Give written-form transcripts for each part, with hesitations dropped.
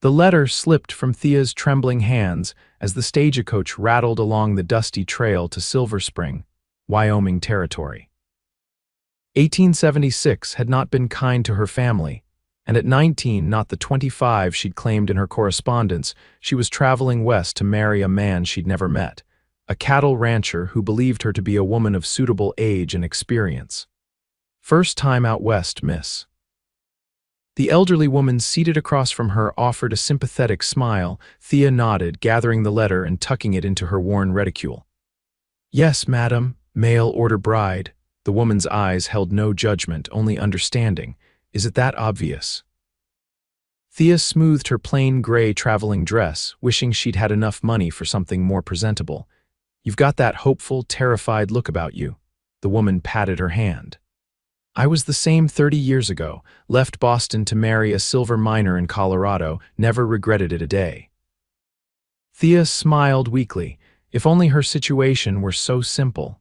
The letter slipped from Thea's trembling hands as the stagecoach rattled along the dusty trail to Silver Spring, Wyoming territory. 1876 had not been kind to her family, and at 19, not the 25 she'd claimed in her correspondence, she was traveling west to marry a man she'd never met, a cattle rancher who believed her to be a woman of suitable age and experience. First time out west, miss. The elderly woman seated across from her offered a sympathetic smile. Thea nodded, gathering the letter and tucking it into her worn reticule. Yes, madam, mail-order bride. The woman's eyes held no judgment, only understanding. Is it that obvious? Thea smoothed her plain gray traveling dress, wishing she'd had enough money for something more presentable. You've got that hopeful, terrified look about you. The woman patted her hand. I was the same 30 years ago, left Boston to marry a silver miner in Colorado, never regretted it a day. Thea smiled weakly. If only her situation were so simple.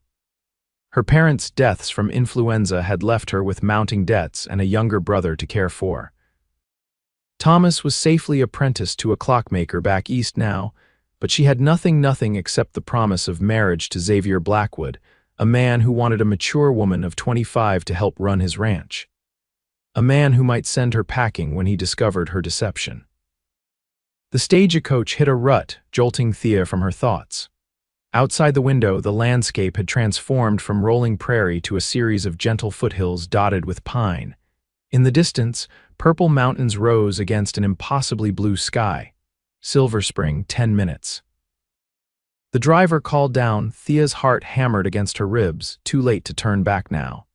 Her parents' deaths from influenza had left her with mounting debts and a younger brother to care for. Thomas was safely apprenticed to a clockmaker back east now, but she had nothing except the promise of marriage to Xavier Blackwood, a man who wanted a mature woman of 25 to help run his ranch. A man who might send her packing when he discovered her deception. The stagecoach hit a rut, jolting Thea from her thoughts. Outside the window, the landscape had transformed from rolling prairie to a series of gentle foothills dotted with pine. In the distance, purple mountains rose against an impossibly blue sky. Silver Spring, 10 minutes. The driver called down. Thea's heart hammered against her ribs, too late to turn back now.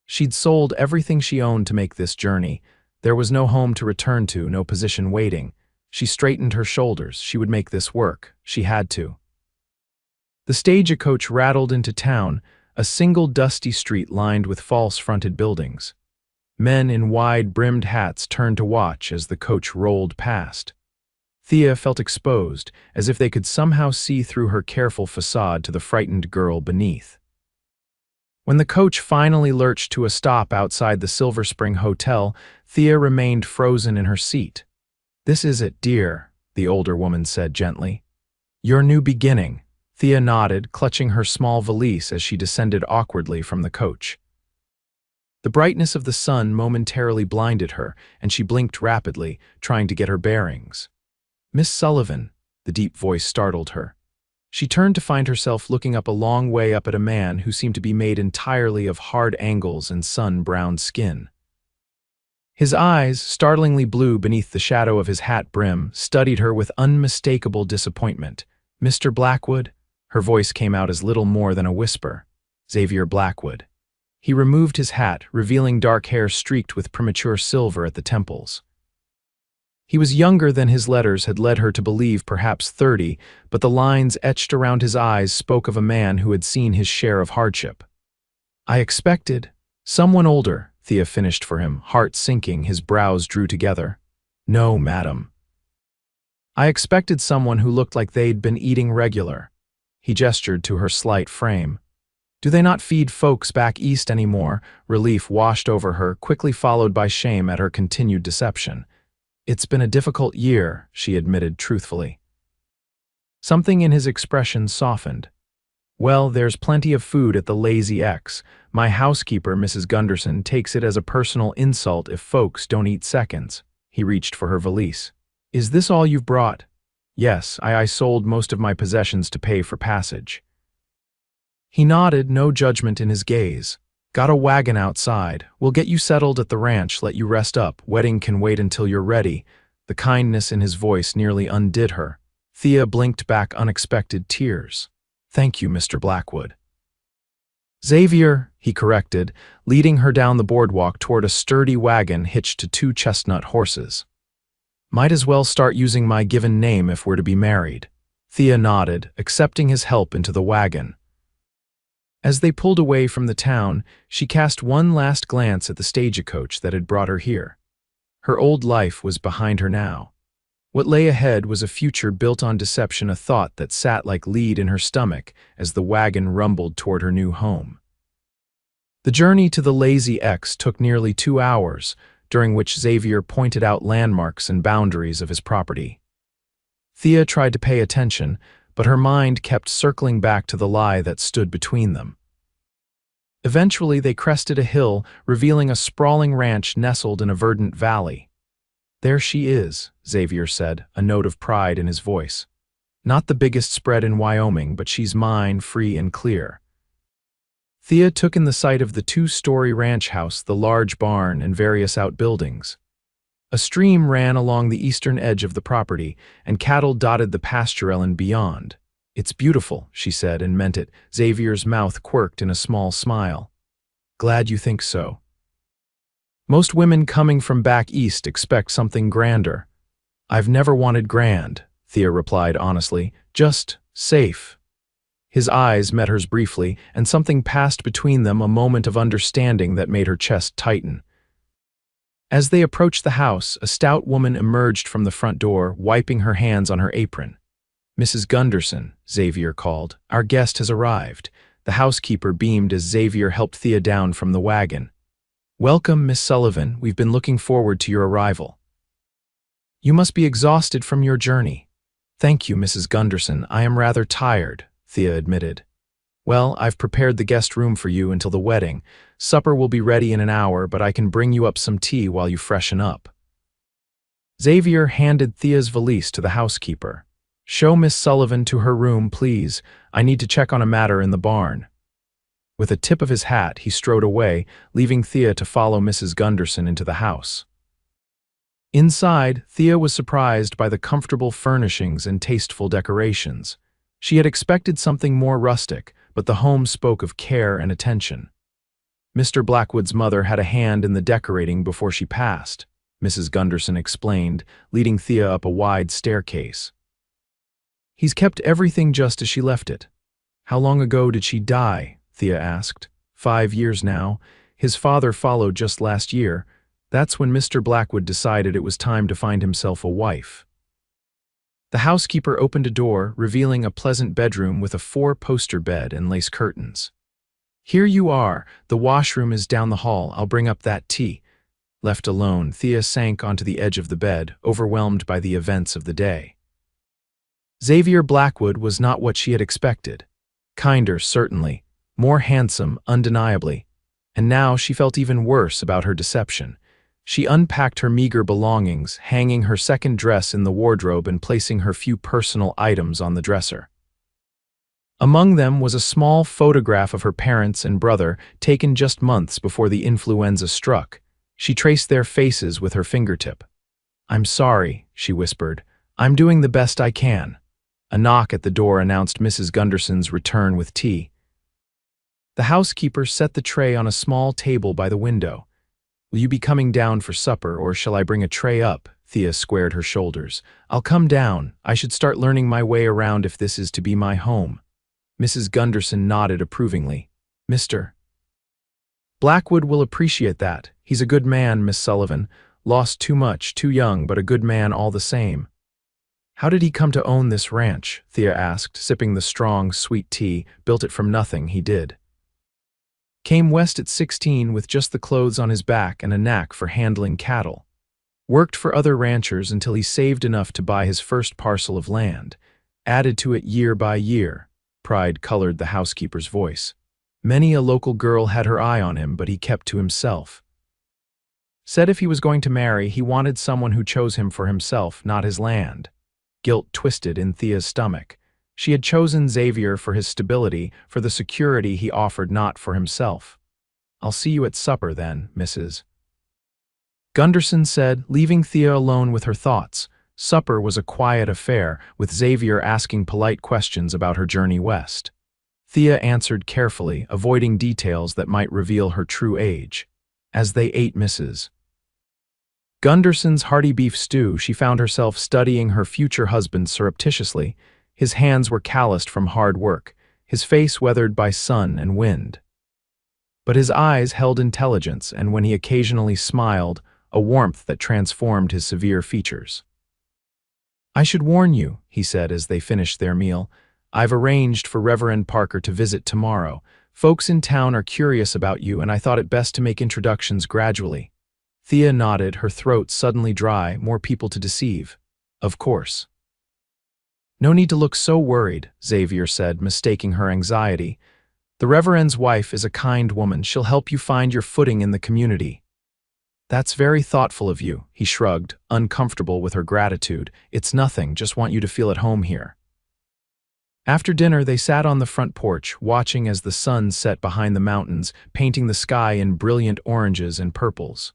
She'd sold everything she owned to make this journey. There was no home to return to, no position waiting. She straightened her shoulders. She would make this work. She had to. The stagecoach rattled into town, a single dusty street lined with false-fronted buildings. Men in wide-brimmed hats turned to watch as the coach rolled past. Thea felt exposed, as if they could somehow see through her careful facade to the frightened girl beneath. When the coach finally lurched to a stop outside the Silver Spring Hotel, Thea remained frozen in her seat. "This is it, dear," the older woman said gently. "Your new beginning." Thea nodded, clutching her small valise as she descended awkwardly from the coach. The brightness of the sun momentarily blinded her, and she blinked rapidly, trying to get her bearings. "Miss Sullivan," the deep voice startled her. She turned to find herself looking up a long way up at a man who seemed to be made entirely of hard angles and sun-browned skin. His eyes, startlingly blue beneath the shadow of his hat brim, studied her with unmistakable disappointment. "Mr. Blackwood?" Her voice came out as little more than a whisper. "Xavier Blackwood." He removed his hat, revealing dark hair streaked with premature silver at the temples. He was younger than his letters had led her to believe, perhaps 30, but the lines etched around his eyes spoke of a man who had seen his share of hardship. "I expected someone older," Thea finished for him, heart sinking, his brows drew together. "No, madam. I expected someone who looked like they'd been eating regular." He gestured to her slight frame. "Do they not feed folks back east anymore?" Relief washed over her, quickly followed by shame at her continued deception. "It's been a difficult year," she admitted truthfully. Something in his expression softened. "Well, there's plenty of food at the Lazy X. My housekeeper, Mrs. Gunderson, takes it as a personal insult if folks don't eat seconds." He reached for her valise. "Is this all you've brought?" "Yes, I sold most of my possessions to pay for passage." He nodded, no judgment in his gaze. "Got a wagon outside. We'll get you settled at the ranch, let you rest up. Wedding can wait until you're ready." The kindness in his voice nearly undid her. Thea blinked back unexpected tears. "Thank you, Mr. Blackwood." "Xavier," he corrected, leading her down the boardwalk toward a sturdy wagon hitched to 2 chestnut horses. "Might as well start using my given name if we're to be married." Thea nodded, accepting his help into the wagon. As they pulled away from the town, she cast one last glance at the stagecoach that had brought her here. Her old life was behind her now. What lay ahead was a future built on deception, a thought that sat like lead in her stomach as the wagon rumbled toward her new home. The journey to the Lazy X took nearly 2 hours, during which Xavier pointed out landmarks and boundaries of his property. Thea tried to pay attention, but her mind kept circling back to the lie that stood between them. Eventually, they crested a hill, revealing a sprawling ranch nestled in a verdant valley. "There she is," Xavier said, a note of pride in his voice. "Not the biggest spread in Wyoming, but she's mine, free and clear." Thea took in the sight of the two-story ranch house, the large barn, and various outbuildings. A stream ran along the eastern edge of the property, and cattle dotted the pasture beyond. "It's beautiful," she said, and meant it. Xavier's mouth quirked in a small smile. "Glad you think so. Most women coming from back east expect something grander." "I've never wanted grand," Thea replied honestly. "Just safe." His eyes met hers briefly, and something passed between them, a moment of understanding that made her chest tighten. As they approached the house, a stout woman emerged from the front door, wiping her hands on her apron. "Mrs. Gunderson," Xavier called, "our guest has arrived." The housekeeper beamed as Xavier helped Thea down from the wagon. "Welcome, Miss Sullivan. We've been looking forward to your arrival." "You must be exhausted from your journey." "Thank you, Mrs. Gunderson. I am rather tired," Thea admitted. "Well, I've prepared the guest room for you until the wedding. Supper will be ready in an hour, but I can bring you up some tea while you freshen up." Xavier handed Thea's valise to the housekeeper. "Show Miss Sullivan to her room, please. I need to check on a matter in the barn." With a tip of his hat, he strode away, leaving Thea to follow Mrs. Gunderson into the house. Inside, Thea was surprised by the comfortable furnishings and tasteful decorations. She had expected something more rustic, but the home spoke of care and attention. Mr. Blackwood's mother had a hand in the decorating before she passed, Mrs. Gunderson explained, leading Thea up a wide staircase. "He's kept everything just as she left it." "How long ago did she die?" Thea asked. 5 years now. His father followed just last year. That's when Mr. Blackwood decided it was time to find himself a wife. The housekeeper opened a door, revealing a pleasant bedroom with a 4-poster bed and lace curtains. "Here you are. The washroom is down the hall. I'll bring up that tea." Left alone, Thea sank onto the edge of the bed, overwhelmed by the events of the day. Xavier Blackwood was not what she had expected. Kinder, certainly. More handsome, undeniably. And now she felt even worse about her deception. She unpacked her meager belongings, hanging her second dress in the wardrobe and placing her few personal items on the dresser. Among them was a small photograph of her parents and brother, taken just months before the influenza struck. She traced their faces with her fingertip. "I'm sorry," she whispered. "I'm doing the best I can." A knock at the door announced Mrs. Gunderson's return with tea. The housekeeper set the tray on a small table by the window. "Will you be coming down for supper, or shall I bring a tray up?" Thea squared her shoulders. "I'll come down. I should start learning my way around if this is to be my home." Mrs. Gunderson nodded approvingly. "Mr. Blackwood will appreciate that. He's a good man, Miss Sullivan. Lost too much, too young, but a good man all the same." "How did he come to own this ranch?" Thea asked, sipping the strong, sweet tea. "Built it from nothing, he did." "Came west at 16 with just the clothes on his back and a knack for handling cattle. Worked for other ranchers until he saved enough to buy his first parcel of land. Added to it year by year." Pride colored the housekeeper's voice. "Many a local girl had her eye on him, but he kept to himself. Said if he was going to marry, he wanted someone who chose him for himself, not his land." Guilt twisted in Thea's stomach. She had chosen Xavier for his stability, for the security he offered, not for himself. "I'll see you at supper then, Mrs. Gunderson said, leaving Thea alone with her thoughts. Supper was a quiet affair, with Xavier asking polite questions about her journey west. Thea answered carefully, avoiding details that might reveal her true age. As they ate Mrs. Gunderson's hearty beef stew, she found herself studying her future husband surreptitiously. His hands were calloused from hard work, his face weathered by sun and wind. But his eyes held intelligence, and when he occasionally smiled, a warmth that transformed his severe features. "I should warn you," he said as they finished their meal. "I've arranged for Reverend Parker to visit tomorrow. Folks in town are curious about you, and I thought it best to make introductions gradually." Thea nodded, her throat suddenly dry. More people to deceive. Of course. No need to look so worried, Xavier said, mistaking her anxiety. The Reverend's wife is a kind woman. She'll help you find your footing in the community. That's very thoughtful of you, he shrugged, uncomfortable with her gratitude. It's nothing, just want you to feel at home here. After dinner, they sat on the front porch, watching as the sun set behind the mountains, painting the sky in brilliant oranges and purples.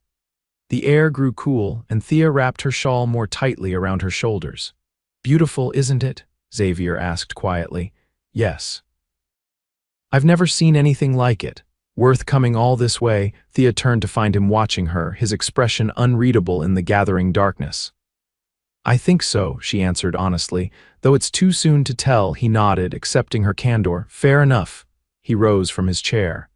The air grew cool, and Thea wrapped her shawl more tightly around her shoulders. Beautiful, isn't it? Xavier asked quietly. Yes. I've never seen anything like it. Worth coming all this way. Thea turned to find him watching her, his expression unreadable in the gathering darkness. I think so, she answered honestly. Though it's too soon to tell, he nodded, accepting her candor. Fair enough. He rose from his chair.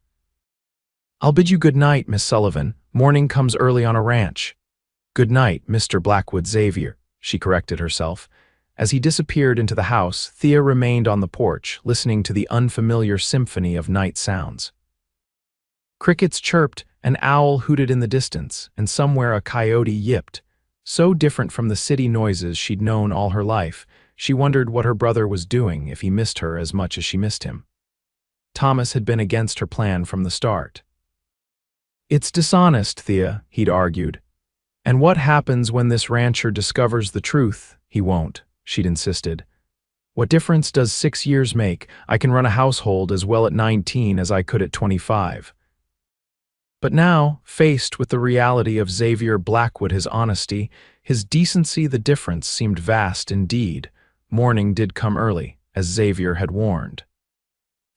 I'll bid you good night, Miss Sullivan. Morning comes early on a ranch. Good night, Mr. Blackwood. Xavier, she corrected herself. As he disappeared into the house, Thea remained on the porch, listening to the unfamiliar symphony of night sounds. Crickets chirped, an owl hooted in the distance, and somewhere a coyote yipped. So different from the city noises she'd known all her life, she wondered what her brother was doing if he missed her as much as she missed him. Thomas had been against her plan from the start. It's dishonest, Thea, he'd argued. And what happens when this rancher discovers the truth? He won't, she'd insisted. What difference does 6 years make? I can run a household as well at 19 as I could at 25. But now, faced with the reality of Xavier Blackwood, his honesty, his decency, the difference seemed vast indeed. Morning did come early, as Xavier had warned.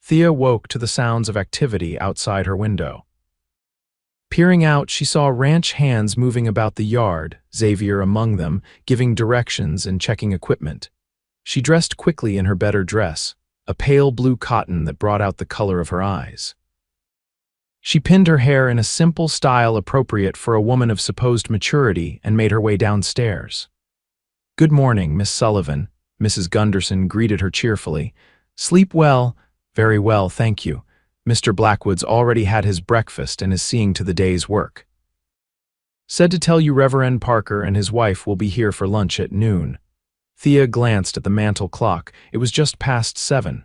Thea woke to the sounds of activity outside her window. Peering out, she saw ranch hands moving about the yard, Xavier among them, giving directions and checking equipment. She dressed quickly in her better dress, a pale blue cotton that brought out the color of her eyes. She pinned her hair in a simple style appropriate for a woman of supposed maturity and made her way downstairs. Good morning, Miss Sullivan, Mrs. Gunderson greeted her cheerfully. Sleep well? Very well, thank you. Mr. Blackwood's already had his breakfast and is seeing to the day's work. Said to tell you Reverend Parker and his wife will be here for lunch at noon. Thea glanced at the mantel clock. It was just past 7.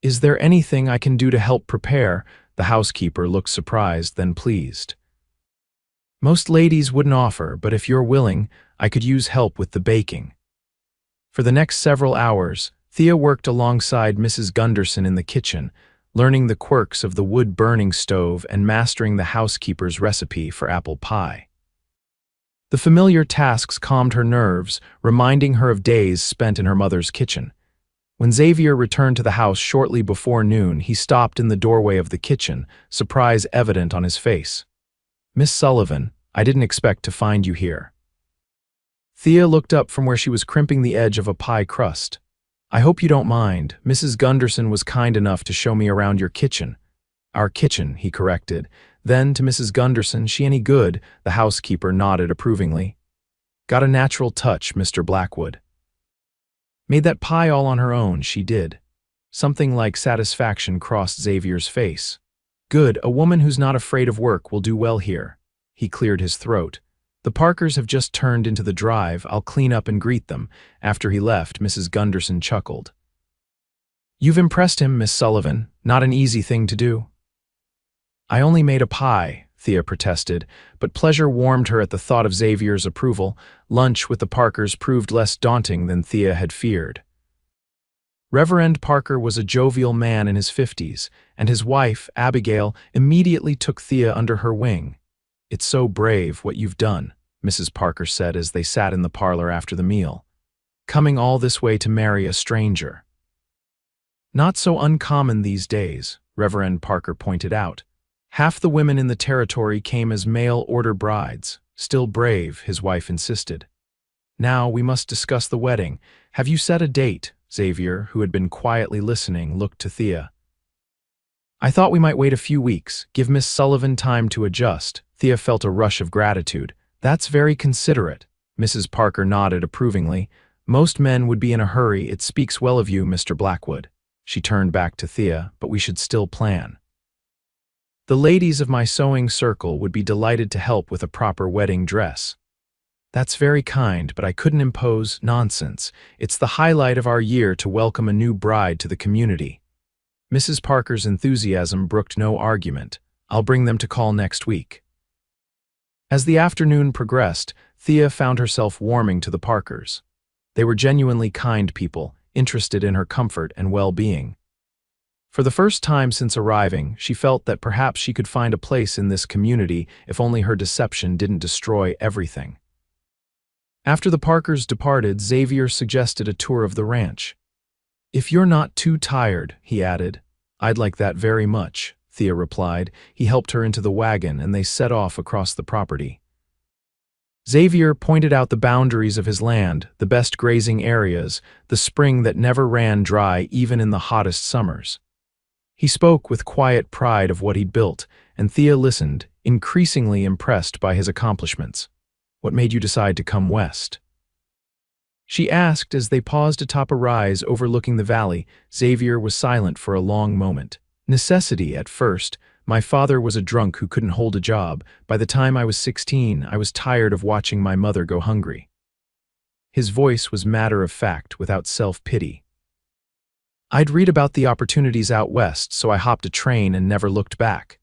Is there anything I can do to help prepare? The housekeeper looked surprised, then pleased. Most ladies wouldn't offer, but if you're willing, I could use help with the baking. For the next several hours, Thea worked alongside Mrs. Gunderson in the kitchen, learning the quirks of the wood-burning stove and mastering the housekeeper's recipe for apple pie. The familiar tasks calmed her nerves, reminding her of days spent in her mother's kitchen. When Xavier returned to the house shortly before noon, he stopped in the doorway of the kitchen, surprise evident on his face. Miss Sullivan, I didn't expect to find you here. Thea looked up from where she was crimping the edge of a pie crust. I hope you don't mind. Mrs. Gunderson was kind enough to show me around your kitchen. Our kitchen, he corrected. Then, to Mrs. Gunderson, she any good? The housekeeper nodded approvingly. Got a natural touch, Mr. Blackwood. Made that pie all on her own, she did. Something like satisfaction crossed Xavier's face. Good, a woman who's not afraid of work will do well here. He cleared his throat. The Parkers have just turned into the drive. I'll clean up and greet them. After he left, Mrs. Gunderson chuckled. You've impressed him, Miss Sullivan. Not an easy thing to do. I only made a pie, Thea protested, but pleasure warmed her at the thought of Xavier's approval. Lunch with the Parkers proved less daunting than Thea had feared. Reverend Parker was a jovial man in his 50s, and his wife, Abigail, immediately took Thea under her wing. It's so brave what you've done, Mrs. Parker said as they sat in the parlor after the meal. Coming all this way to marry a stranger. Not so uncommon these days, Reverend Parker pointed out. Half the women in the territory came as mail-order brides. Still brave, his wife insisted. Now we must discuss the wedding. Have you set a date? Xavier, who had been quietly listening, looked to Thea. I thought we might wait a few weeks, give Miss Sullivan time to adjust. Thea felt a rush of gratitude. That's very considerate. Mrs. Parker nodded approvingly. Most men would be in a hurry. It speaks well of you, Mr. Blackwood. She turned back to Thea, but we should still plan. The ladies of my sewing circle would be delighted to help with a proper wedding dress. That's very kind, but I couldn't impose nonsense. It's the highlight of our year to welcome a new bride to the community. Mrs. Parker's enthusiasm brooked no argument. I'll bring them to call next week. As the afternoon progressed, Thea found herself warming to the Parkers. They were genuinely kind people, interested in her comfort and well-being. For the first time since arriving, she felt that perhaps she could find a place in this community if only her deception didn't destroy everything. After the Parkers departed, Xavier suggested a tour of the ranch. "If you're not too tired," he added. "I'd like that very much," Thea replied. He helped her into the wagon and they set off across the property. Xavier pointed out the boundaries of his land, the best grazing areas, the spring that never ran dry even in the hottest summers. He spoke with quiet pride of what he'd built, and Thea listened, increasingly impressed by his accomplishments. "What made you decide to come west?" she asked as they paused atop a rise overlooking the valley. Xavier was silent for a long moment. "Necessity at first. My father was a drunk who couldn't hold a job. By the time I was 16, I was tired of watching my mother go hungry." His voice was matter of fact, without self-pity. "I'd read about the opportunities out west, so I hopped a train and never looked back."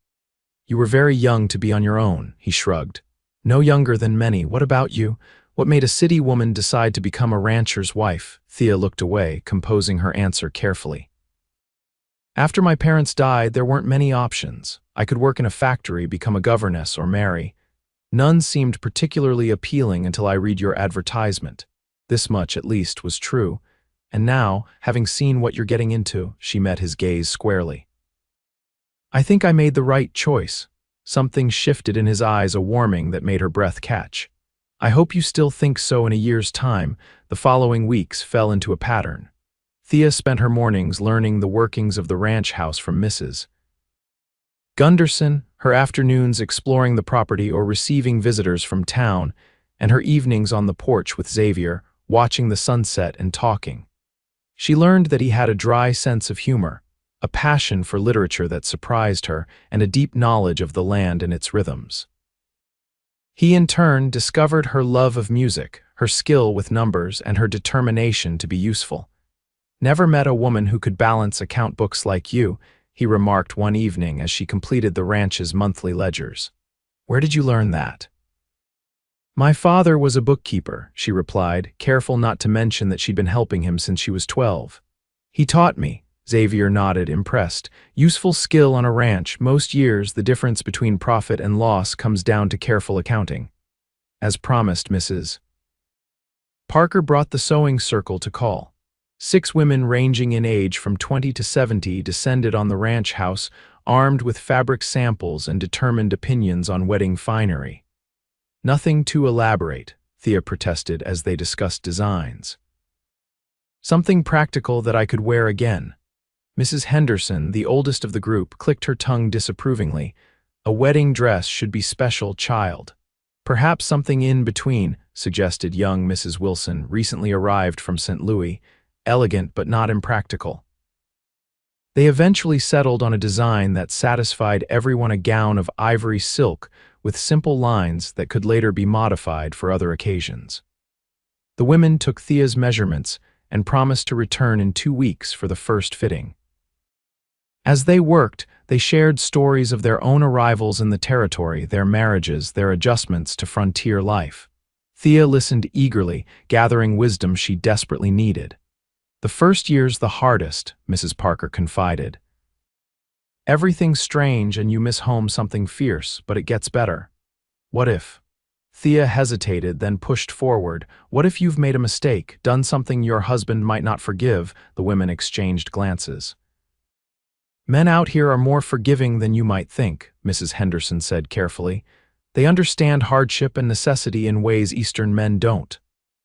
"You were very young to be on your own," he shrugged. "No younger than many. What about you? What made a city woman decide to become a rancher's wife?" Thea looked away, composing her answer carefully. "After my parents died, there weren't many options. I could work in a factory, become a governess, or marry. None seemed particularly appealing until I read your advertisement. This much, at least, was true. And now, having seen what you're getting into," she met his gaze squarely. "I think I made the right choice." Something shifted in his eyes, a warming that made her breath catch. "I hope you still think so in a year's time." The following weeks fell into a pattern. Thea spent her mornings learning the workings of the ranch house from Mrs. Gunderson, her afternoons exploring the property or receiving visitors from town, and her evenings on the porch with Xavier, watching the sunset and talking. She learned that he had a dry sense of humor, a passion for literature that surprised her, and a deep knowledge of the land and its rhythms. He in turn discovered her love of music, her skill with numbers, and her determination to be useful. "Never met a woman who could balance account books like you," he remarked one evening as she completed the ranch's monthly ledgers. "Where did you learn that?" "My father was a bookkeeper," she replied, careful not to mention that she'd been helping him since she was 12. "He taught me." Xavier nodded, impressed. "Useful skill on a ranch. Most years, the difference between profit and loss comes down to careful accounting." As promised, Mrs. Parker brought the sewing circle to call. 6 women ranging in age from 20 to 70 descended on the ranch house, armed with fabric samples and determined opinions on wedding finery. "Nothing too elaborate," Thea protested as they discussed designs. "Something practical that I could wear again." Mrs. Henderson, the oldest of the group, clicked her tongue disapprovingly. "A wedding dress should be special, child." "Perhaps something in between," suggested young Mrs. Wilson, recently arrived from St. Louis. "Elegant but not impractical." They eventually settled on a design that satisfied everyone, a gown of ivory silk with simple lines that could later be modified for other occasions. The women took Thea's measurements and promised to return in 2 weeks for the first fitting. As they worked, they shared stories of their own arrivals in the territory, their marriages, their adjustments to frontier life. Thea listened eagerly, gathering wisdom she desperately needed. "The first year's the hardest," Mrs. Parker confided. "Everything's strange and you miss home something fierce, but it gets better." "What if?" Thea hesitated, then pushed forward. "What if you've made a mistake, done something your husband might not forgive?" The women exchanged glances. "Men out here are more forgiving than you might think," Mrs. Henderson said carefully. "They understand hardship and necessity in ways Eastern men don't.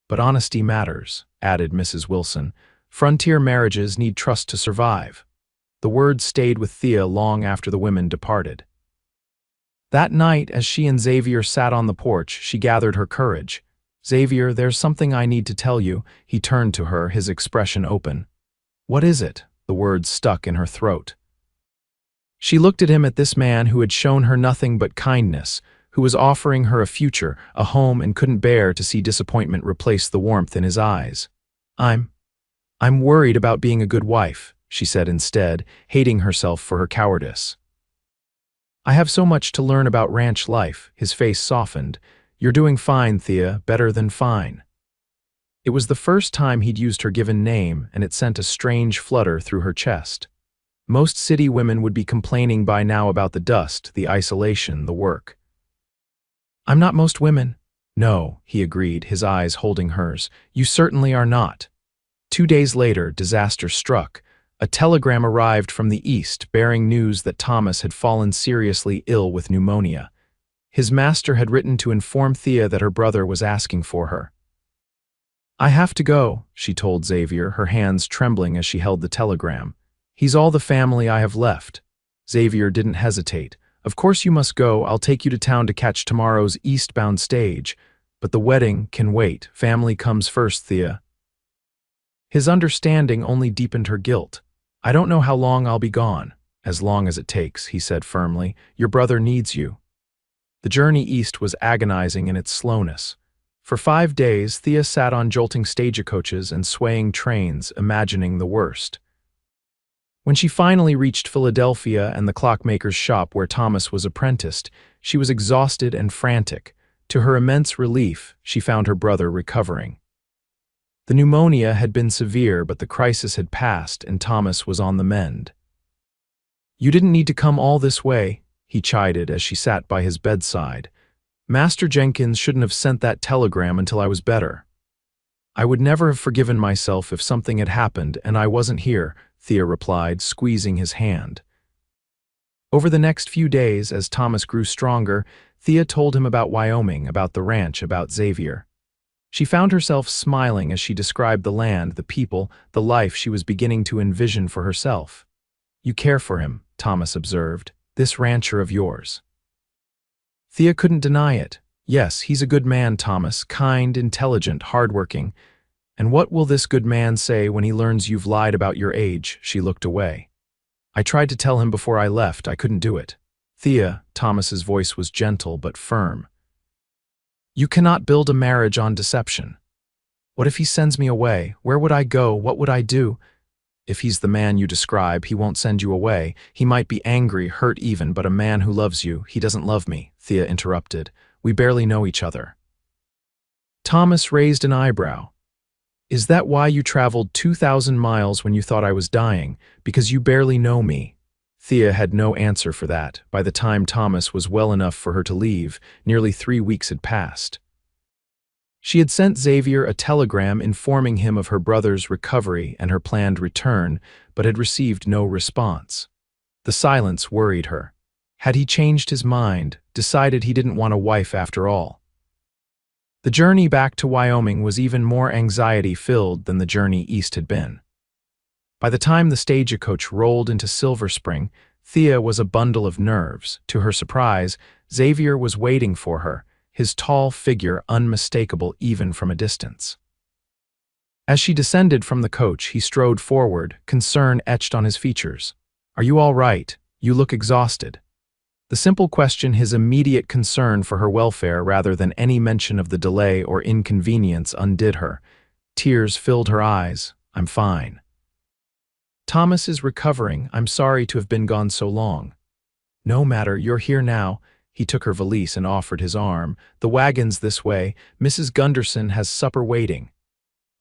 But honesty matters," added Mrs. Wilson. "Frontier marriages need trust to survive." The words stayed with Thea long after the women departed. That night, as she and Xavier sat on the porch, she gathered her courage. "Xavier, there's something I need to tell you." He turned to her, his expression open. "What is it?" The words stuck in her throat. She looked at him, at this man who had shown her nothing but kindness, who was offering her a future, a home, and couldn't bear to see disappointment replace the warmth in his eyes. I'm worried about being a good wife, she said instead, hating herself for her cowardice. I have so much to learn about ranch life. His face softened. You're doing fine, Thea, better than fine. It was the first time he'd used her given name, and it sent a strange flutter through her chest. Most city women would be complaining by now about the dust, the isolation, the work. I'm not most women. No, he agreed, his eyes holding hers. You certainly are not. 2 days later, disaster struck. A telegram arrived from the east bearing news that Thomas had fallen seriously ill with pneumonia. His master had written to inform Thea that her brother was asking for her. I have to go, she told Xavier, her hands trembling as she held the telegram. He's all the family I have left. Xavier didn't hesitate. Of course you must go. I'll take you to town to catch tomorrow's eastbound stage. But the wedding can wait. Family comes first, Thea. His understanding only deepened her guilt. I don't know how long I'll be gone. As long as it takes, he said firmly. Your brother needs you. The journey east was agonizing in its slowness. For 5 days, Thea sat on jolting stagecoaches and swaying trains, imagining the worst. When she finally reached Philadelphia and the clockmaker's shop where Thomas was apprenticed, she was exhausted and frantic. To her immense relief, she found her brother recovering. The pneumonia had been severe, but the crisis had passed and Thomas was on the mend. You didn't need to come all this way, he chided as she sat by his bedside. Master Jenkins shouldn't have sent that telegram until I was better. I would never have forgiven myself if something had happened and I wasn't here, Thea replied, squeezing his hand. Over the next few days, as Thomas grew stronger, Thea told him about Wyoming, about the ranch, about Xavier. She found herself smiling as she described the land, the people, the life she was beginning to envision for herself. You care for him, Thomas observed, this rancher of yours. Thea couldn't deny it. Yes, he's a good man, Thomas, kind, intelligent, hardworking. And what will this good man say when he learns you've lied about your age? She looked away. I tried to tell him before I left. I couldn't do it. Thea, Thomas's voice was gentle but firm. You cannot build a marriage on deception. What if he sends me away? Where would I go? What would I do? If he's the man you describe, he won't send you away. He might be angry, hurt even, but a man who loves you, he doesn't love me, Thea interrupted. We barely know each other. Thomas raised an eyebrow. Is that why you traveled 2,000 miles when you thought I was dying? Because you barely know me? Thea had no answer for that. By the time Thomas was well enough for her to leave, nearly 3 weeks had passed. She had sent Xavier a telegram informing him of her brother's recovery and her planned return, but had received no response. The silence worried her. Had he changed his mind, decided he didn't want a wife after all? The journey back to Wyoming was even more anxiety-filled than the journey east had been. By the time the stagecoach rolled into Silver Spring, Thea was a bundle of nerves. To her surprise, Xavier was waiting for her, his tall figure unmistakable even from a distance. As she descended from the coach, he strode forward, concern etched on his features. Are you all right? You look exhausted. The simple question, his immediate concern for her welfare rather than any mention of the delay or inconvenience, undid her. Tears filled her eyes. I'm fine. Thomas is recovering. I'm sorry to have been gone so long. No matter, you're here now. He took her valise and offered his arm. The wagon's this way. Mrs. Gunderson has supper waiting.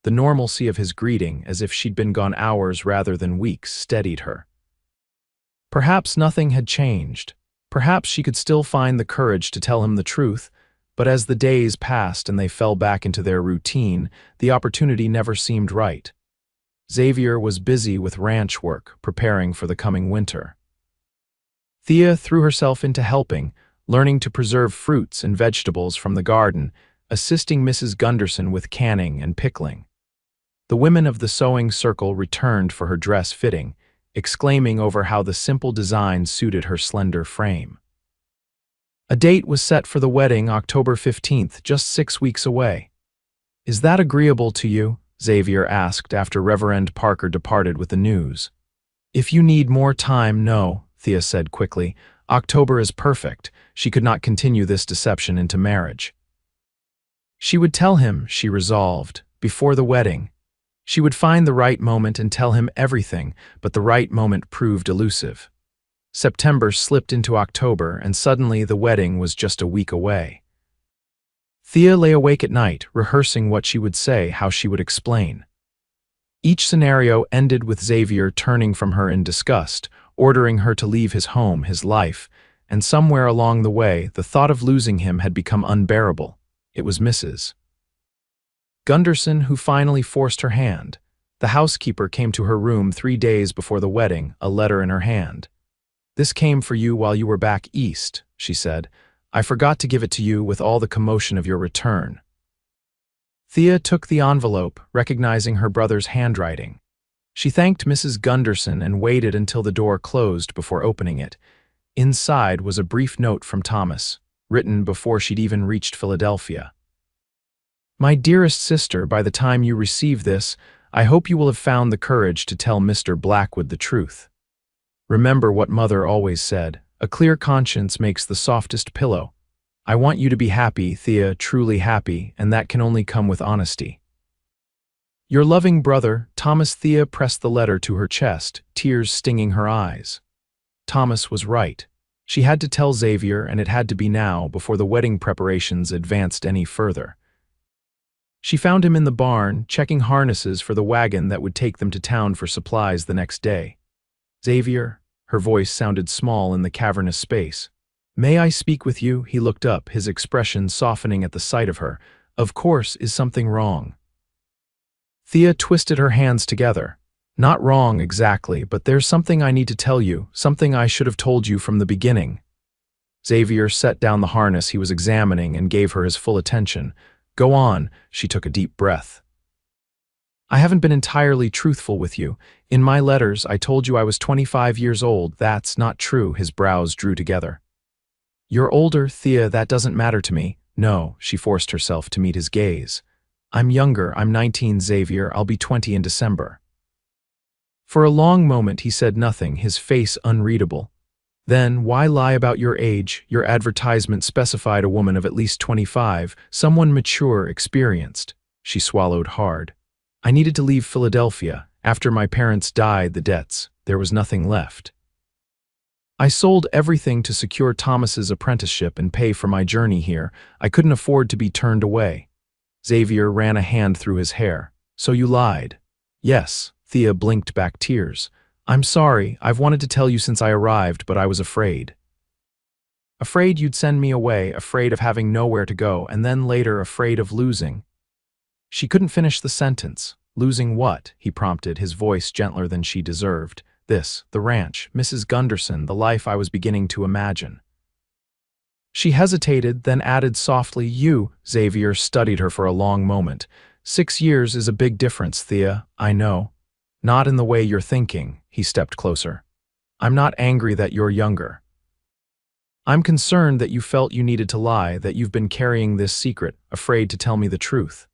The normalcy of his greeting, as if she'd been gone hours rather than weeks, steadied her. Perhaps nothing had changed. Perhaps she could still find the courage to tell him the truth, but as the days passed and they fell back into their routine, the opportunity never seemed right. Xavier was busy with ranch work, preparing for the coming winter. Thea threw herself into helping, learning to preserve fruits and vegetables from the garden, assisting Mrs. Gunderson with canning and pickling. The women of the sewing circle returned for her dress fitting, exclaiming over how the simple design suited her slender frame. A date was set for the wedding, October 15th, just 6 weeks away. Is that agreeable to you? Xavier asked after Reverend Parker departed with the news. If you need more time, no, Thea said quickly. October is perfect. She could not continue this deception into marriage. She would tell him, she resolved, before the wedding. She would find the right moment and tell him everything, but the right moment proved elusive. September slipped into October, and suddenly the wedding was just a week away. Thea lay awake at night, rehearsing what she would say, how she would explain. Each scenario ended with Xavier turning from her in disgust, ordering her to leave his home, his life, and somewhere along the way, the thought of losing him had become unbearable. It was Mrs. Gunderson who finally forced her hand. The housekeeper came to her room 3 days before the wedding, a letter in her hand. "This came for you while you were back east," she said. "I forgot to give it to you with all the commotion of your return." Thea took the envelope, recognizing her brother's handwriting. She thanked Mrs. Gunderson and waited until the door closed before opening it. Inside was a brief note from Thomas, written before she'd even reached Philadelphia. "My dearest sister, by the time you receive this, I hope you will have found the courage to tell Mr. Blackwood the truth. Remember what Mother always said, a clear conscience makes the softest pillow. I want you to be happy, Thea, truly happy, and that can only come with honesty. Your loving brother, Thomas." Thea pressed the letter to her chest, tears stinging her eyes. Thomas was right. She had to tell Xavier, and it had to be now, before the wedding preparations advanced any further. She found him in the barn, checking harnesses for the wagon that would take them to town for supplies the next day. "Xavier," her voice sounded small in the cavernous space. "May I speak with you?" He looked up, his expression softening at the sight of her. "Of course, is something wrong?" Thea twisted her hands together. "Not wrong exactly, but there's something I need to tell you, something I should have told you from the beginning." Xavier set down the harness he was examining and gave her his full attention. "Go on," she took a deep breath. "I haven't been entirely truthful with you. In my letters, I told you I was 25 years old. That's not true." His brows drew together. "You're older, Thea, that doesn't matter to me." "No," she forced herself to meet his gaze. "I'm younger, I'm 19, Xavier, I'll be 20 in December." For a long moment he said nothing, his face unreadable. "Then why lie about your age? Your advertisement specified a woman of at least 25, someone mature, experienced." She swallowed hard. "I needed to leave Philadelphia. After my parents died, the debts, there was nothing left. I sold everything to secure Thomas's apprenticeship and pay for my journey here. I couldn't afford to be turned away." Xavier ran a hand through his hair. "So you lied?" "Yes." Thea blinked back tears. "I'm sorry, I've wanted to tell you since I arrived, but I was afraid. Afraid you'd send me away, afraid of having nowhere to go, and then later afraid of losing." She couldn't finish the sentence. "Losing what?" he prompted, his voice gentler than she deserved. "This, the ranch, Mrs. Gunderson, the life I was beginning to imagine." She hesitated, then added softly, "You." Xavier studied her for a long moment. 6 years is a big difference, Thea, I know. Not in the way you're thinking." He stepped closer. "I'm not angry that you're younger. I'm concerned that you felt you needed to lie, that you've been carrying this secret, afraid to tell me the truth."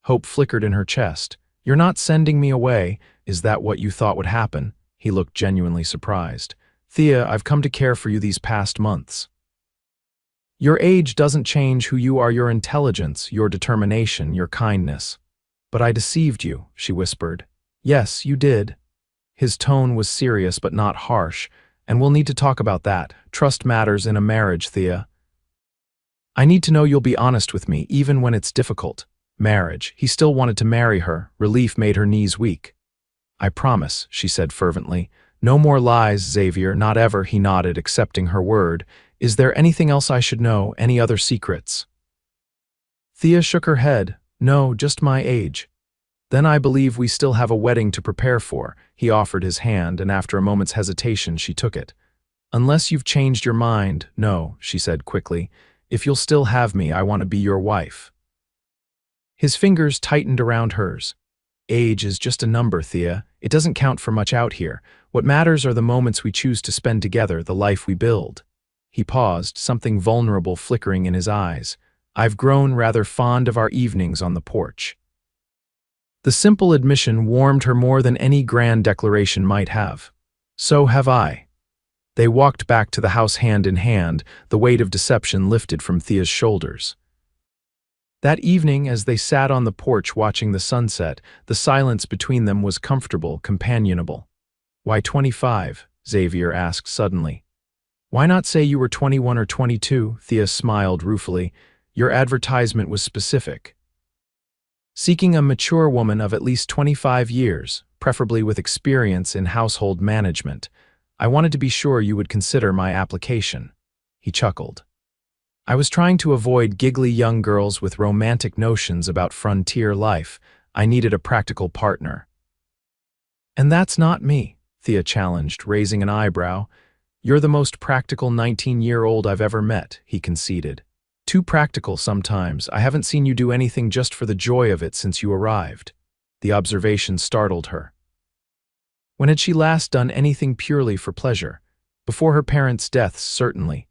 Hope flickered in her chest. "You're not sending me away. Is that what you thought would happen?" He looked genuinely surprised. "Thea, I've come to care for you these past months. Your age doesn't change who you are, your intelligence, your determination, your kindness. But I deceived you," she whispered. "Yes, you did." His tone was serious but not harsh. "And we'll need to talk about that. Trust matters in a marriage, Thea. I need to know you'll be honest with me, even when it's difficult." Marriage. He still wanted to marry her. Relief made her knees weak. "I promise," she said fervently. "No more lies, Xavier, not ever." He nodded, accepting her word. "Is there anything else I should know? Any other secrets?" Thea shook her head. "No, just my age." "Then I believe we still have a wedding to prepare for." He offered his hand, and after a moment's hesitation, she took it. "Unless you've changed your mind." "No," she said quickly. "If you'll still have me, I want to be your wife." His fingers tightened around hers. "Age is just a number, Thea. It doesn't count for much out here. What matters are the moments we choose to spend together, the life we build." He paused, something vulnerable flickering in his eyes. "I've grown rather fond of our evenings on the porch." The simple admission warmed her more than any grand declaration might have. "So have I." They walked back to the house hand in hand, the weight of deception lifted from Thea's shoulders. That evening, as they sat on the porch watching the sunset, the silence between them was comfortable, companionable. "Why 25?" Xavier asked suddenly. "Why not say you were 21 or 22? Thea smiled ruefully. "Your advertisement was specific. Seeking a mature woman of at least 25 years, preferably with experience in household management. I wanted to be sure you would consider my application." He chuckled. "I was trying to avoid giggly young girls with romantic notions about frontier life. I needed a practical partner." "And that's not me," Thea challenged, raising an eyebrow. "You're the most practical 19-year-old I've ever met," he conceded. "Too practical sometimes. I haven't seen you do anything just for the joy of it since you arrived." The observation startled her. When had she last done anything purely for pleasure? Before her parents' deaths, certainly.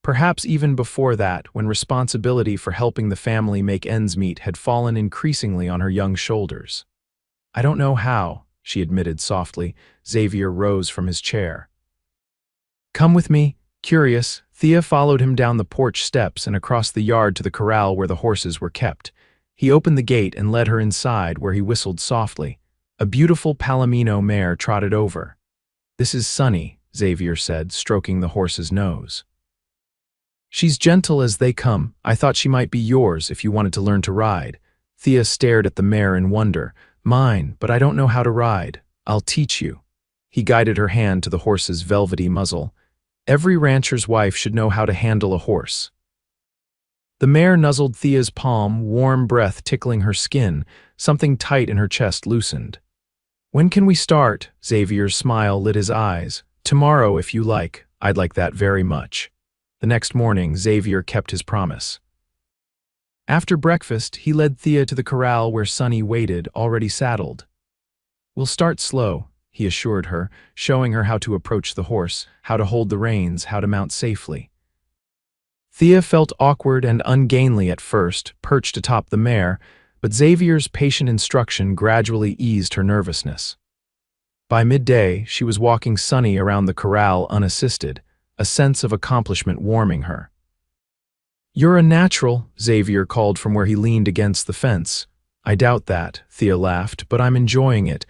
Perhaps even before that, when responsibility for helping the family make ends meet had fallen increasingly on her young shoulders. "I don't know how," she admitted softly. Xavier rose from his chair. "Come with me." Curious, Thea followed him down the porch steps and across the yard to the corral where the horses were kept. He opened the gate and led her inside, where he whistled softly. A beautiful Palomino mare trotted over. "This is Sunny," Xavier said, stroking the horse's nose. "She's gentle as they come. I thought she might be yours if you wanted to learn to ride." Thea stared at the mare in wonder. "Mine, but I don't know how to ride. I'll teach you." He guided her hand to the horse's velvety muzzle. "Every rancher's wife should know how to handle a horse." The mare nuzzled Thea's palm, warm breath tickling her skin. Something tight in her chest loosened. "When can we start?" Xavier's smile lit his eyes. "Tomorrow, if you like. I'd like that very much." The next morning, Xavier kept his promise. After breakfast, he led Thea to the corral where Sunny waited, already saddled. "We'll start slow," he assured her, showing her how to approach the horse, how to hold the reins, how to mount safely. Thea felt awkward and ungainly at first, perched atop the mare, but Xavier's patient instruction gradually eased her nervousness. By midday, she was walking Sunny around the corral unassisted, a sense of accomplishment warming her. "You're a natural," Xavier called from where he leaned against the fence. "I doubt that," Thea laughed, "but I'm enjoying it.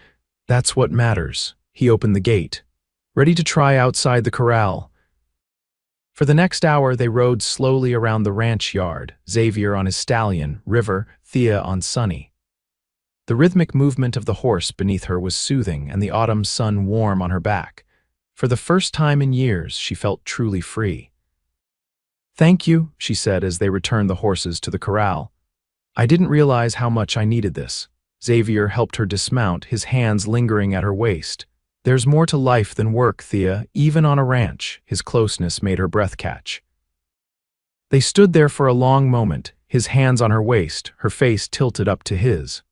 That's what matters." He opened the gate. "Ready to try outside the corral?" For the next hour, they rode slowly around the ranch yard, Xavier on his stallion, River, Thea on Sunny. The rhythmic movement of the horse beneath her was soothing, and the autumn sun warm on her back. For the first time in years, she felt truly free. "Thank you," she said as they returned the horses to the corral. "I didn't realize how much I needed this." Xavier helped her dismount, his hands lingering at her waist. "There's more to life than work, Thea, even on a ranch." His closeness made her breath catch. They stood there for a long moment, his hands on her waist, her face tilted up to his.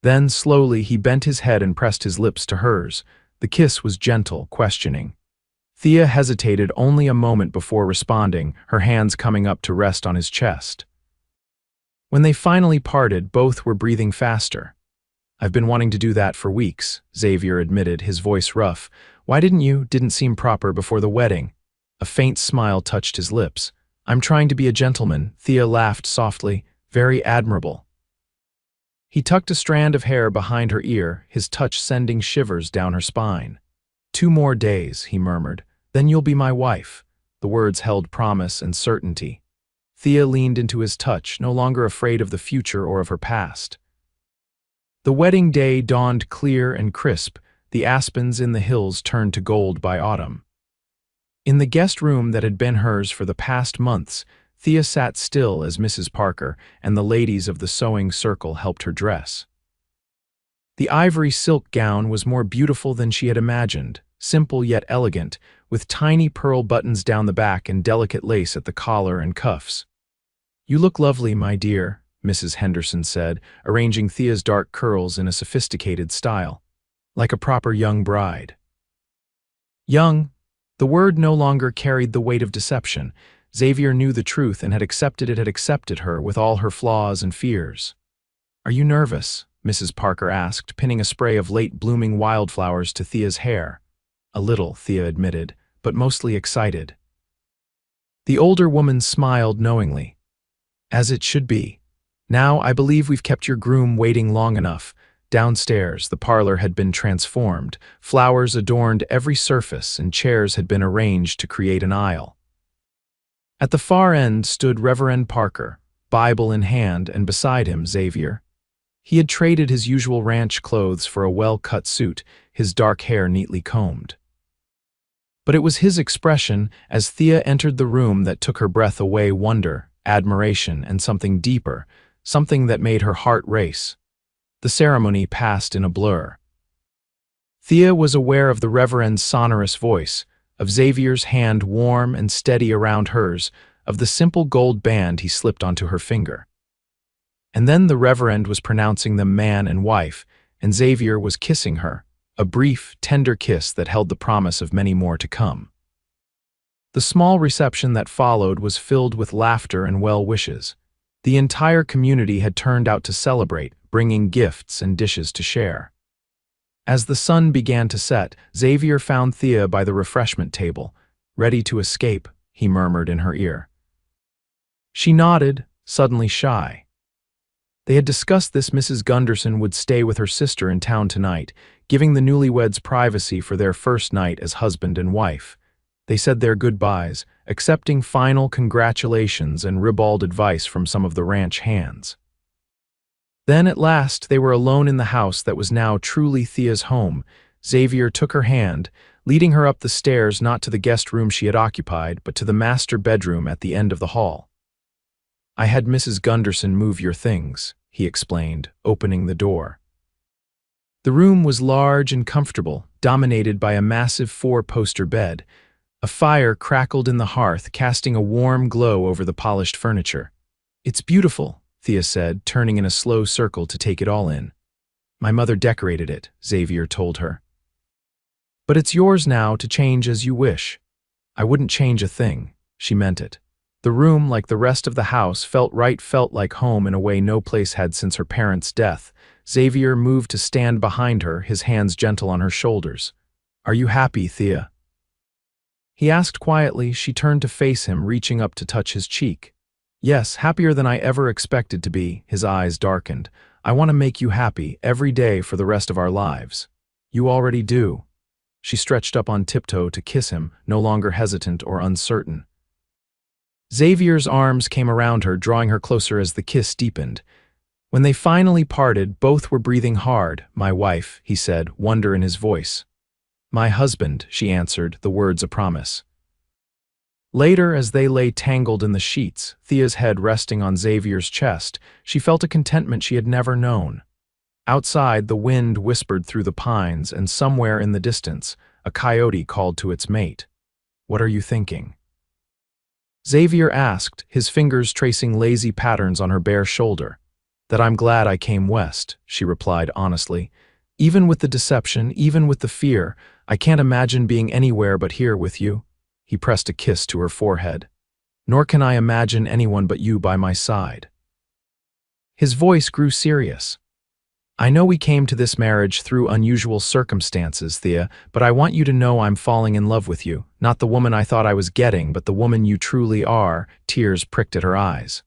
Then, slowly, he bent his head and pressed his lips to hers. The kiss was gentle, questioning. Thea hesitated only a moment before responding, her hands coming up to rest on his chest. When they finally parted, both were breathing faster. "I've been wanting to do that for weeks," Xavier admitted, his voice rough. "Why didn't seem proper before the wedding?" A faint smile touched his lips. "I'm trying to be a gentleman," Thea laughed softly. "Very admirable." He tucked a strand of hair behind her ear, his touch sending shivers down her spine. "2 more days," he murmured. "Then you'll be my wife." The words held promise and certainty. Thea leaned into his touch, no longer afraid of the future or of her past. The wedding day dawned clear and crisp, the aspens in the hills turned to gold by autumn. In the guest room that had been hers for the past months, Thea sat still as Mrs. Parker and the ladies of the sewing circle helped her dress. The ivory silk gown was more beautiful than she had imagined, simple yet elegant, with tiny pearl buttons down the back and delicate lace at the collar and cuffs. "You look lovely, my dear," Mrs. Henderson said, arranging Thea's dark curls in a sophisticated style. "Like a proper young bride." Young. The word no longer carried the weight of deception. Xavier knew the truth and had accepted her with all her flaws and fears. "Are you nervous?" Mrs. Parker asked, pinning a spray of late-blooming wildflowers to Thea's hair. "A little," Thea admitted, but mostly excited. The older woman smiled knowingly. As it should be. Now I believe we've kept your groom waiting long enough. Downstairs, the parlor had been transformed. Flowers adorned every surface and chairs had been arranged to create an aisle. At the far end stood Reverend Parker, Bible in hand, and beside him Xavier. He had traded his usual ranch clothes for a well-cut suit, his dark hair neatly combed. But it was his expression as Thea entered the room that took her breath away: wonder, admiration, and something deeper, something that made her heart race. The ceremony passed in a blur. Thea was aware of the Reverend's sonorous voice, of Xavier's hand warm and steady around hers, of the simple gold band he slipped onto her finger. And then the Reverend was pronouncing them man and wife, and Xavier was kissing her, a brief, tender kiss that held the promise of many more to come. The small reception that followed was filled with laughter and well wishes. The entire community had turned out to celebrate, bringing gifts and dishes to share. As the sun began to set, Xavier found Thea by the refreshment table. "Ready to escape," he murmured in her ear. She nodded, suddenly shy. They had discussed this. Mrs. Gunderson would stay with her sister in town tonight, giving the newlyweds privacy for their first night as husband and wife. They said their goodbyes, accepting final congratulations and ribald advice from some of the ranch hands. Then at last they were alone in the house that was now truly Thea's home. Xavier took her hand, leading her up the stairs, not to the guest room she had occupied, but to the master bedroom at the end of the hall. "I had Mrs. Gunderson move your things," he explained, opening the door. The room was large and comfortable, dominated by a massive 4-poster bed. A fire crackled in the hearth, casting a warm glow over the polished furniture. "It's beautiful," Thea said, turning in a slow circle to take it all in. "My mother decorated it," Xavier told her. "But it's yours now to change as you wish." "I wouldn't change a thing." She meant it. The room, like the rest of the house, felt like home in a way no place had since her parents' death. Xavier moved to stand behind her, his hands gentle on her shoulders. "Are you happy, Thea?" He asked quietly. She turned to face him, reaching up to touch his cheek. "Yes, happier than I ever expected to be." His eyes darkened. "I want to make you happy, every day for the rest of our lives." "You already do." She stretched up on tiptoe to kiss him, no longer hesitant or uncertain. Xavier's arms came around her, drawing her closer as the kiss deepened. When they finally parted, both were breathing hard. "My wife," he said, wonder in his voice. "My husband," she answered, the words a promise. Later, as they lay tangled in the sheets, Thea's head resting on Xavier's chest, she felt a contentment she had never known. Outside, the wind whispered through the pines, and somewhere in the distance, a coyote called to its mate. "What are you thinking?" Xavier asked, his fingers tracing lazy patterns on her bare shoulder. "That I'm glad I came west," she replied honestly. "Even with the deception, even with the fear, I can't imagine being anywhere but here with you." He pressed a kiss to her forehead. "Nor can I imagine anyone but you by my side." His voice grew serious. "I know we came to this marriage through unusual circumstances, Thea, but I want you to know I'm falling in love with you. Not the woman I thought I was getting, but the woman you truly are." Tears pricked at her eyes.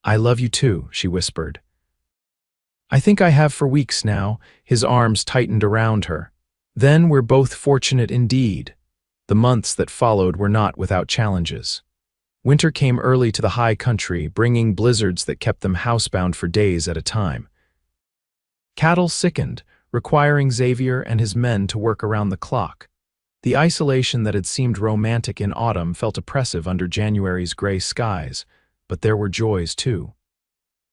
"I love you too," she whispered. "I think I have for weeks now." His arms tightened around her. "Then we're both fortunate indeed." The months that followed were not without challenges. Winter came early to the high country, bringing blizzards that kept them housebound for days at a time. Cattle sickened, requiring Xavier and his men to work around the clock. The isolation that had seemed romantic in autumn felt oppressive under January's gray skies, but there were joys too.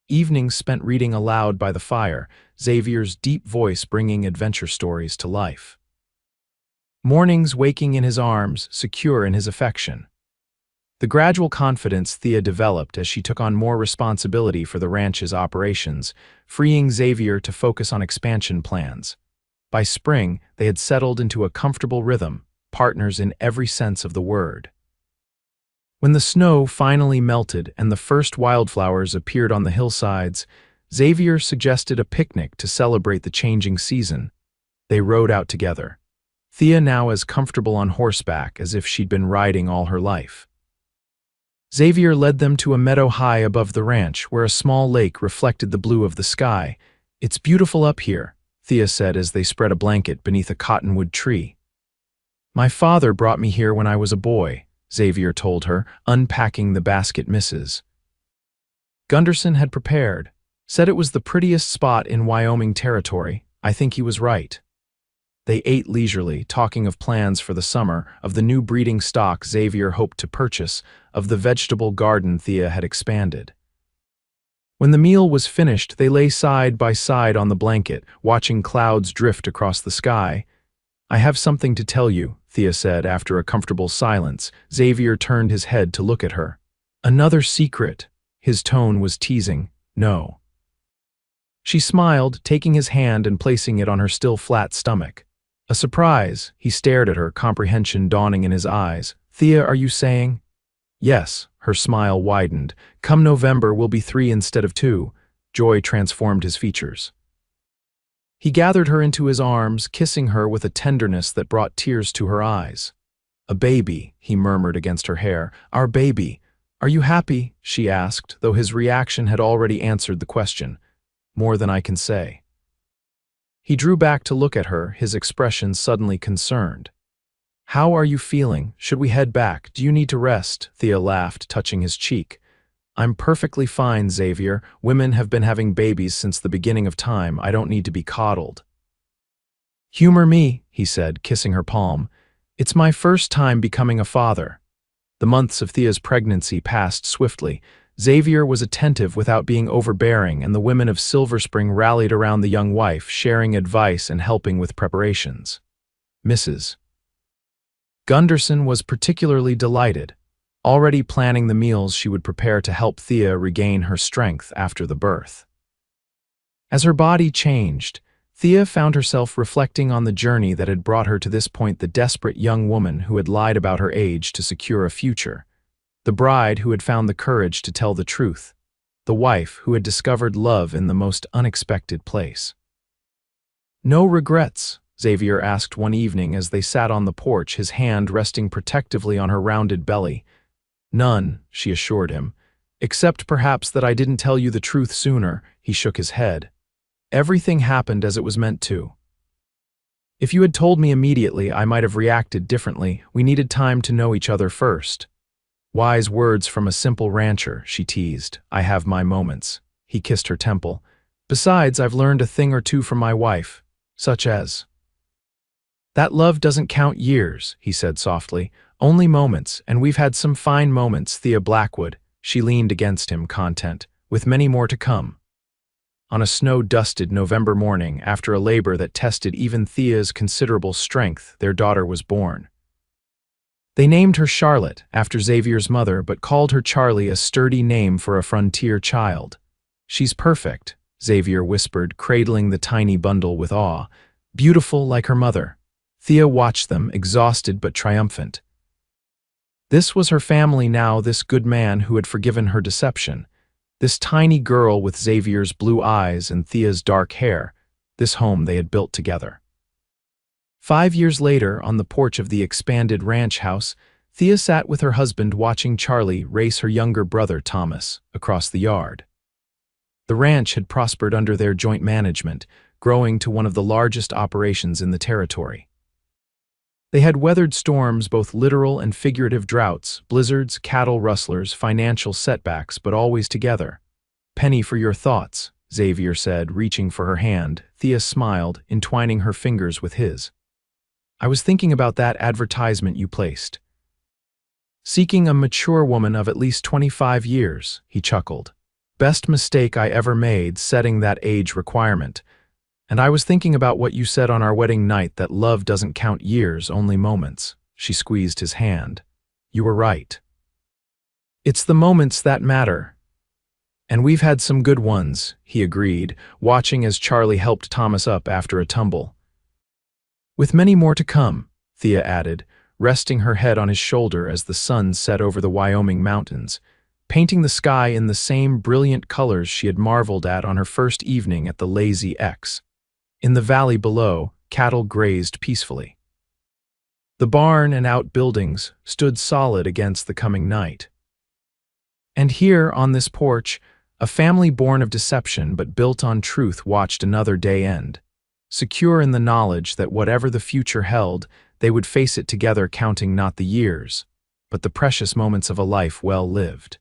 Evenings spent reading aloud by the fire, Xavier's deep voice bringing adventure stories to life. Mornings waking in his arms, secure in his affection. The gradual confidence Thea developed as she took on more responsibility for the ranch's operations, freeing Xavier to focus on expansion plans. By spring, they had settled into a comfortable rhythm, partners in every sense of the word. When the snow finally melted and the first wildflowers appeared on the hillsides, Xavier suggested a picnic to celebrate the changing season. They rode out together. Thea now as comfortable on horseback as if she'd been riding all her life. Xavier led them to a meadow high above the ranch where a small lake reflected the blue of the sky. "It's beautiful up here," Thea said as they spread a blanket beneath a cottonwood tree. "My father brought me here when I was a boy," Xavier told her, unpacking the basket misses. Gunderson had prepared, said it was the prettiest spot in Wyoming territory. I think he was right. They ate leisurely, talking of plans for the summer, of the new breeding stock Xavier hoped to purchase, of the vegetable garden Thea had expanded. When the meal was finished, they lay side by side on the blanket, watching clouds drift across the sky. "I have something to tell you," Thea said after a comfortable silence. Xavier turned his head to look at her. "Another secret." His tone was teasing. "No." She smiled, taking his hand and placing it on her still flat stomach. A surprise. He stared at her, comprehension dawning in his eyes. "Thea, are you saying?" "Yes." Her smile widened. "Come November, we'll be 3 instead of 2. Joy transformed his features. He gathered her into his arms, kissing her with a tenderness that brought tears to her eyes. "A baby," he murmured against her hair. "Our baby. Are you happy?" she asked, though his reaction had already answered the question. "More than I can say." He drew back to look at her, his expression suddenly concerned. "How are you feeling? Should we head back? Do you need to rest?" Thea laughed, touching his cheek. "I'm perfectly fine, Xavier. Women have been having babies since the beginning of time. I don't need to be coddled." "Humor me," he said, kissing her palm. "It's my first time becoming a father." The months of Thea's pregnancy passed swiftly. Xavier was attentive without being overbearing, and the women of Silver Spring rallied around the young wife, sharing advice and helping with preparations. Mrs. Gunderson was particularly delighted, already planning the meals she would prepare to help Thea regain her strength after the birth. As her body changed, Thea found herself reflecting on the journey that had brought her to this point, the desperate young woman who had lied about her age to secure a future, the bride who had found the courage to tell the truth, the wife who had discovered love in the most unexpected place. "No regrets?" Xavier asked one evening as they sat on the porch, his hand resting protectively on her rounded belly. "None," she assured him. "Except perhaps that I didn't tell you the truth sooner." He shook his head. "Everything happened as it was meant to. If you had told me immediately, I might have reacted differently. We needed time to know each other first." "Wise words from a simple rancher," she teased. "I have my moments." He kissed her temple. "Besides, I've learned a thing or two from my wife." "Such as?" "That love doesn't count years," he said softly. "Only moments, and we've had some fine moments, Thea Blackwood." She leaned against him, content, with many more to come. On a snow-dusted November morning, after a labor that tested even Thea's considerable strength, their daughter was born. They named her Charlotte, after Xavier's mother, but called her Charlie, a sturdy name for a frontier child. "She's perfect," Xavier whispered, cradling the tiny bundle with awe. "Beautiful like her mother." Thea watched them, exhausted but triumphant. This was her family now, this good man who had forgiven her deception. This tiny girl with Xavier's blue eyes and Thea's dark hair. This home they had built together. 5 years later, on the porch of the expanded ranch house, Thea sat with her husband watching Charlie race her younger brother, Thomas, across the yard. The ranch had prospered under their joint management, growing to one of the largest operations in the territory. They had weathered storms, both literal and figurative droughts, blizzards, cattle rustlers, financial setbacks, but always together. "Penny for your thoughts," Xavier said, reaching for her hand. Thea smiled, entwining her fingers with his. "I was thinking about that advertisement you placed. Seeking a mature woman of at least 25 years, he chuckled. "Best mistake I ever made, setting that age requirement. And I was thinking about what you said on our wedding night, that love doesn't count years, only moments." She squeezed his hand. "You were right. It's the moments that matter. And we've had some good ones," he agreed, watching as Charlie helped Thomas up after a tumble. "With many more to come," Thea added, resting her head on his shoulder as the sun set over the Wyoming mountains, painting the sky in the same brilliant colors she had marveled at on her first evening at the Lazy X. In the valley below, cattle grazed peacefully. The barn and outbuildings stood solid against the coming night. And here, on this porch, a family born of deception but built on truth watched another day end, secure in the knowledge that whatever the future held, they would face it together, counting not the years, but the precious moments of a life well lived.